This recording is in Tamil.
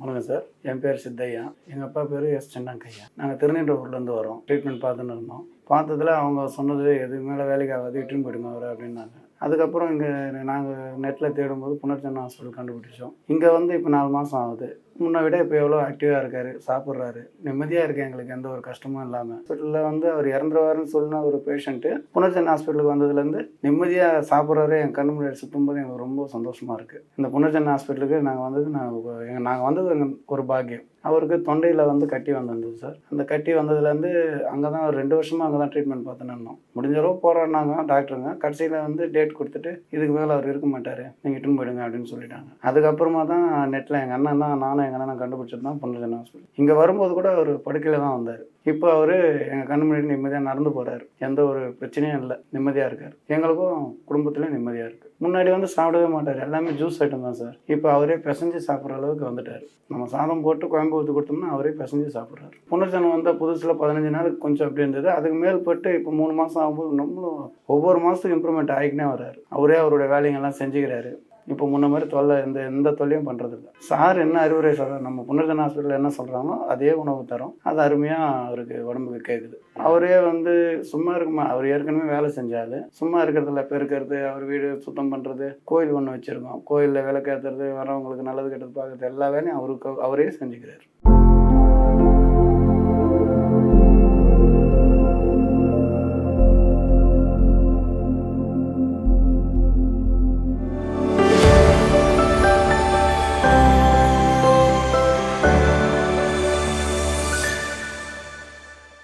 வணக்கம் சார். என் பேர் சித்தையா. எங்கள் அப்பா பேர் எஸ் சின்னங்கையா. நாங்கள் திருநெல்வேலியிலேருந்து வரோம். ட்ரீட்மெண்ட் பார்த்துன்னு இருந்தோம். பார்த்ததுல அவங்க சொன்னது எதுக்கு மேலே வேலைக்கு ஆகாது, இட்டுன்னு போயிடுங்க அவரை அப்படின்னாங்க. அதுக்கப்புறம் இங்கே நாங்கள் நெட்டில் தேடும்போது புனர்ஜென்ம ஹாஸ்பிட்டல் கண்டுபிடிச்சோம். இங்கே வந்து இப்போ 4 மாதம் ஆகுது. முன்னை விட இப்போ எவ்வளோ ஆக்டிவாக இருக்கார், சாப்பிட்றாரு, நிம்மதியாக இருக்குது. எங்களுக்கு எந்த ஒரு கஷ்டமும் இல்லாமல் ஹாஸ்பிட்டலில் வந்து அவர் இறந்துருவாருன்னு சொன்ன ஒரு பேஷண்ட்டு புனர்ஜென்ம ஹாஸ்பிட்டலுக்கு வந்ததுலேருந்து நிம்மதியாக சாப்பிட்றாரு. என் கண்ணு முன்னாடி சுற்றும்போது எங்களுக்கு ரொம்ப சந்தோஷமாக இருக்குது. இந்த புனர்ஜென்ம ஹாஸ்பிட்டலுக்கு நாங்கள் வந்தது ஒரு பாக்கியம். அவருக்கு தொண்டையில் வந்து கட்டி வந்திருந்தது சார். அந்த கட்டி வந்ததுலேருந்து அங்கே தான் ஒரு 2 வருஷமாக அங்கே தான் ட்ரீட்மெண்ட் பார்த்துன்னு இருந்தோம். முடிஞ்ச அளவு போராடினாங்க டாக்டருங்க. கடைசியில் வந்து டேட் கொடுத்துட்டு இதுக்கு மேலே அவர் இருக்க மாட்டார், நீங்கள் இட்டுன்னு போயிடுங்க அப்படின்னு சொல்லிட்டாங்க. அதுக்கப்புறமா தான் நெட்டில் எங்கள் அண்ணன் தான் நானும் எங்கள் அண்ணன் கண்டுபிடிச்சது தான் புனர்ஜென்ம ஹாஸ்பிட்டல். இங்கே வரும்போது கூட அவர் படுக்கையில் தான் வந்தார். இப்போ அவர் எங்கள் கண்ணு முன்னாடி நிம்மதியாக நடந்து போகிறாரு. எந்த ஒரு பிரச்சனையும் இல்லை, நிம்மதியாக இருக்கார். எங்களுக்கும் குடும்பத்துலேயும் நிம்மதியாக இருக்குது. முன்னாடி வந்து சாப்பிடவே மாட்டார், எல்லாமே ஜூஸ் ஐட்டம் தான் சார். இப்போ அவரே பிசைஞ்சு சாப்பிட்ற அளவுக்கு வந்துட்டார். நம்ம சாதம் போட்டு குழம்பு ஊற்றி கொடுத்தோம்னா அவரே பிசைஞ்சு சாப்பிட்றாரு. புனர்ஜென்மம் வந்த புதுசில் 15 நாளுக்கு கொஞ்சம் அப்படி இருந்தது. அதுக்கு மேல்பட்டு இப்போ 3 மாதம் ஆகும்போது நம்மளும் ஒவ்வொரு மாதத்துக்கும் இம்ப்ரூவ்மெண்ட் ஆகிக்கினே வர்றாரு. அவரே அவருடைய வேலைங்கள்லாம் செஞ்சுக்கிறாரு. இப்போ முன்ன மாதிரி எந்த தொல்லையும் பண்ணுறதில்ல. சார் என்ன அறிவுரை சொல்கிறார், நம்ம புனர்ஜென்ம ஹாஸ்பிட்டலில் என்ன சொல்கிறாங்களோ அதே உணவு தரோம். அது அருமையாக அவருக்கு உடம்புக்கு கேட்குது. அவரே வந்து சும்மா இருக்குமா, அவர் ஏற்கனவே வேலை செஞ்சால் சும்மா இருக்கிறதில்ல, பெருக்கிறது, அவர் வீடு சுத்தம் பண்ணுறது, கோயில் ஒன்று வச்சுருக்கோம், கோயிலில் விளக்கேற்றுறது, வரவங்களுக்கு நல்லது கெட்டது பார்க்குறது, எல்லா வேலையும் அவரே செஞ்சுக்கிறார்.